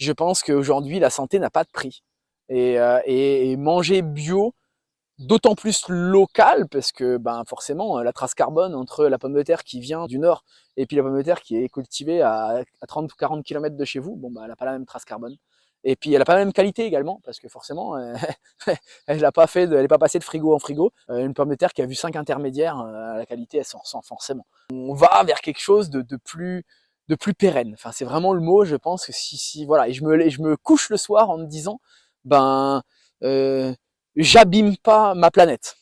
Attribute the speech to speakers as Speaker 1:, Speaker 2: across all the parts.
Speaker 1: je pense qu'aujourd'hui, la santé n'a pas de prix. Et manger bio, d'autant plus local, parce que ben, forcément, la trace carbone entre la pomme de terre qui vient du nord et puis la pomme de terre qui est cultivée à 30 ou 40 km de chez vous, bon, ben, elle n'a pas la même trace carbone. Et puis elle n'a pas la même qualité également, parce que forcément, elle n'est pas passée de frigo en frigo. Une pomme de terre qui a vu 5 intermédiaires, la qualité, elle s'en ressent forcément. On va vers quelque chose de plus pérenne. Enfin, c'est vraiment le mot, je pense que si voilà. Et je me couche le soir en me disant, ben, j'abîme pas ma planète.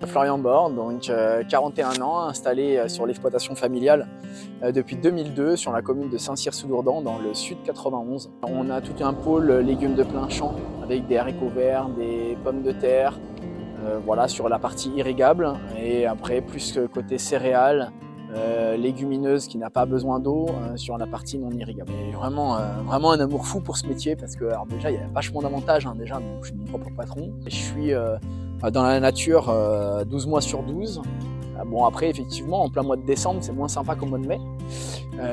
Speaker 1: Florian Borde, donc 41 ans, installé sur l'exploitation familiale depuis 2002 sur la commune de Saint-Cyr-sous-Dourdan dans le sud 91. On a tout un pôle légumes de plein champ avec des haricots verts, des pommes de terre, voilà, sur la partie irrigable, et après plus côté céréales, légumineuse qui n'a pas besoin d'eau sur la partie non irrigable. Et vraiment un amour fou pour ce métier, parce que alors déjà il y a vachement d'avantages, hein, déjà je suis mon propre patron et je suis dans la nature 12 mois sur 12. Bon, après effectivement en plein mois de décembre c'est moins sympa qu'au mois de mai,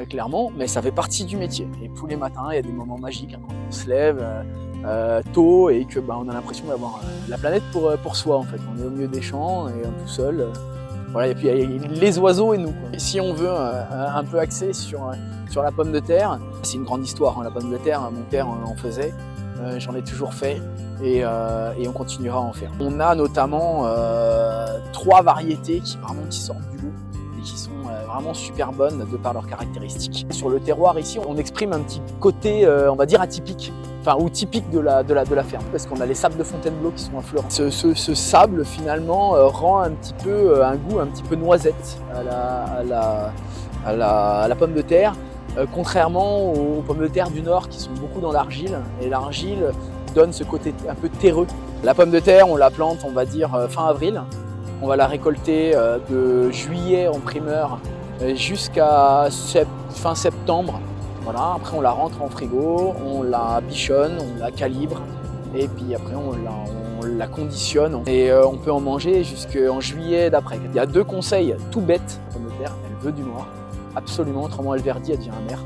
Speaker 1: clairement, mais ça fait partie du métier. Et tous les matins il y a des moments magiques, hein, quand on se lève tôt et que on a l'impression d'avoir la planète pour soi en fait. On est au milieu des champs et tout seul. Voilà, et puis il y a les oiseaux et nous, quoi. Et si on veut un peu axer sur la pomme de terre, c'est une grande histoire, hein, la pomme de terre, mon père en faisait, j'en ai toujours fait et on continuera à en faire. On a notamment 3 variétés qui sortent du lot et qui sont vraiment super bonnes de par leurs caractéristiques. Sur le terroir ici, on exprime un petit côté, on va dire atypique. Enfin, ou typique de la ferme, parce qu'on a les sables de Fontainebleau qui sont à Florent. Ce sable finalement rend un petit peu un goût un petit peu noisette à la pomme de terre, contrairement aux pommes de terre du nord qui sont beaucoup dans l'argile, et l'argile donne ce côté un peu terreux. La pomme de terre, on la plante, on va dire fin avril, on va la récolter de juillet en primeur jusqu'à fin septembre. Voilà, après on la rentre en frigo, on la bichonne, on la calibre, et puis après on la conditionne, et on peut en manger jusqu'en juillet d'après. Il y a 2 conseils tout bêtes. La pomme de terre, elle veut du noir, absolument, autrement elle verdit, elle devient amère.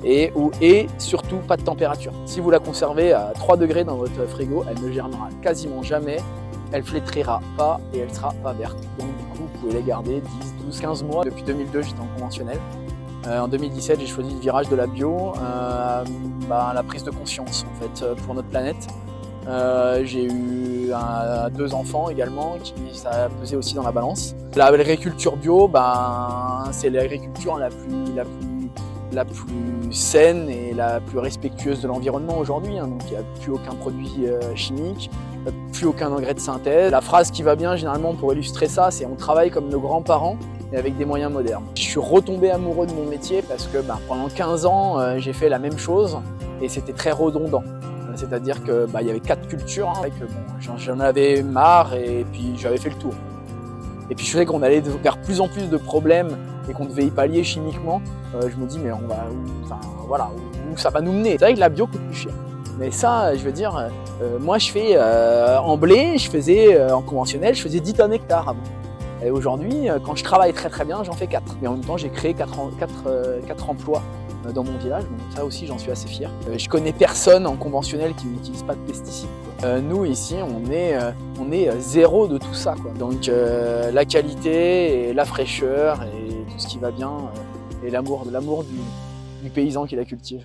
Speaker 1: Et surtout pas de température. Si vous la conservez à 3 degrés dans votre frigo, elle ne germera quasiment jamais, elle flétrira pas et elle sera pas verte. Donc du coup vous pouvez les garder 10, 12, 15 mois. Depuis 2002 j'étais en conventionnel. En 2017, j'ai choisi le virage de la bio, la prise de conscience en fait pour notre planète. J'ai eu 2 enfants également, ça a pesé aussi dans la balance. L'agriculture bio, c'est l'agriculture la plus saine et la plus respectueuse de l'environnement aujourd'hui, hein. Donc il n'y a plus aucun produit chimique, plus aucun engrais de synthèse. La phrase qui va bien généralement pour illustrer ça, c'est « on travaille comme nos grands-parents » et avec des moyens modernes. Je suis retombé amoureux de mon métier parce que pendant 15 ans, j'ai fait la même chose et c'était très redondant. C'est-à-dire que il y avait 4 cultures, hein, et que j'en avais marre et puis j'avais fait le tour. Et puis je sais qu'on allait vers plus en plus de problèmes et qu'on devait y pallier chimiquement. Je me dis mais où ça va nous mener. C'est vrai que la bio coûte plus cher. Mais ça, je veux dire, moi je fais en blé, je faisais en conventionnel, je faisais 10 tonnes hectares avant. Et aujourd'hui, quand je travaille très très bien, j'en fais 4. Mais en même temps, j'ai créé 4 emplois dans mon village, donc ça aussi j'en suis assez fier. Je connais personne en conventionnel qui n'utilise pas de pesticides. Nous ici, on est zéro de tout ça, quoi. Donc la qualité et la fraîcheur et tout ce qui va bien, et l'amour du paysan qui la cultive.